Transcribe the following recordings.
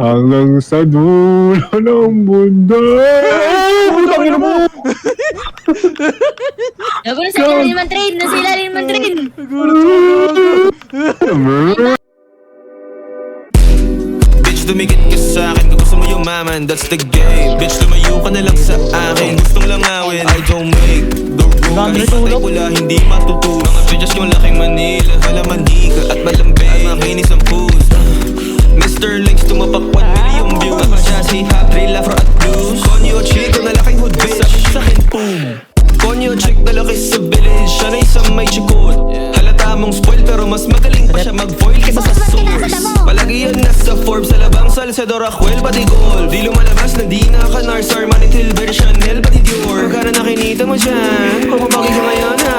Hanggang sa dulo ng mundo. Putang ina mo! Gago na sa ilalim ng train! Nasa ilalim ng train! Bitch, dumikit ka sa'kin kung gusto mo yumaman, that's the game. Bitch, lumayo ka na lang sa akin, gustong langawin, I don't make the rules. Kahit patay pula, hindi matutunan. Mga bitches yung laking Manila, malamandiga at malambing, at makinis ang puss. Mr. Links, tumapak 1 million views. Jazzy, hot, real afro at blues. Konyo, chico na laking hood bitch, sabi sa'kin, boom. Konyo, chick na laki sa village, siya na isang may chikot. Halata mong spoil pero mas magaling pa siya mag-foil kaysa sa source. Palagi yan nasa Forbes, sa labang Salcedor, Akwel, pati gold. Di lumalabas na di naka-Narsar, Manny Tilber, Chanel, pati Dior. Magkano nakinita mo dyan? Pumabagi ka ngayon ha?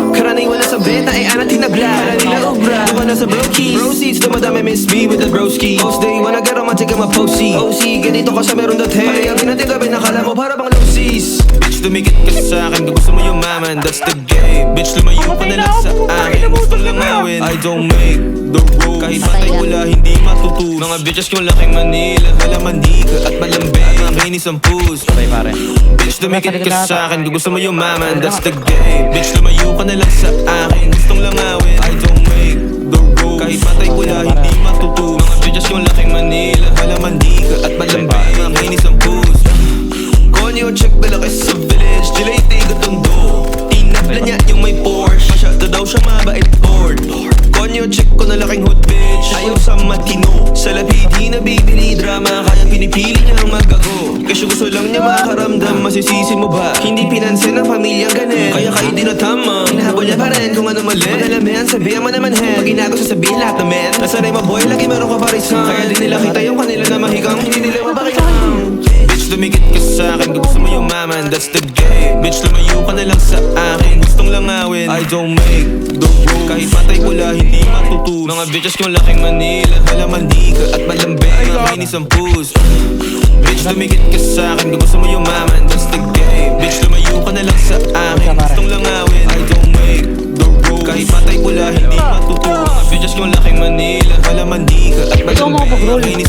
Karaniwan na sa beta, ay anat hinabla. Kala nila obra, buka na sa brokies. Proceeds, dumadami miss me with the broski. Post day, wanna get romantic, I'm a posey. OC, ganito ka siya meron dati. Parehang natin gabi, nakala mo para bang low seas. Bitch, dumikit ka sa'kin kung gusto mo yumaman, that's the game. Bitch, lumayo ka na lang sa akin, gustong langawin, I don't make the rules. Kahit patay wala, hindi matutus. Mga bitches yung laking Manila, malamandiga at malambing, makinis ang puss. Bitch, dumikit ka sa'kin kung gusto mo yumaman, that's the game. Bitch, lumayo ka na lang sa akin, gustong langawin, I don't make the rules. Kahit patay wala, hindi matutus. Mga bitches yung laking Manila, malamandiga at malambing, makinis ang puss. Konyo, check na laki sa village, delay tiga tondo. Inabla niya yung may Porsche, masyado daw siya mabait board. Konyo, check ko na laking hood bitch, ayaw sa matino. Sa lapid, di na bibili drama, kaya pinipili niya ang magago. Kasi gusto lang niya makaramdam, masisisi mo ba? Hindi pinansin ng pamilyang ganun, kaya kayo di na tama. Hinahabol niya pa rin kung ano mali. Madalamihan, sabihan mo naman hen. Pag ginago sasabihin lahat na men. Nasanay maboy, lagi meron ka parisan. Kaya di nila kita yung kanila na mahigang, hindi nila mapakikam. Dumikit ka sa'kin kung gusto mo yumaman, that's the game. Bitch, lumayo ka na lang sa akin, gustong langawin, I don't make the rules. Kahit patay pula, hindi matutus. Mga bitches yung laking Manila, malamandiga at malambing, makinis ang puss. Bitch, dumikit ka sa'kin kung gusto mo yumaman, that's the game. Bitch, lumayo ka na lang sa akin, gustong langawin, I don't make the rules. Kahit patay pula, hindi matutus. Mga bitches yung laking Manila, malamandiga at malambing, makinis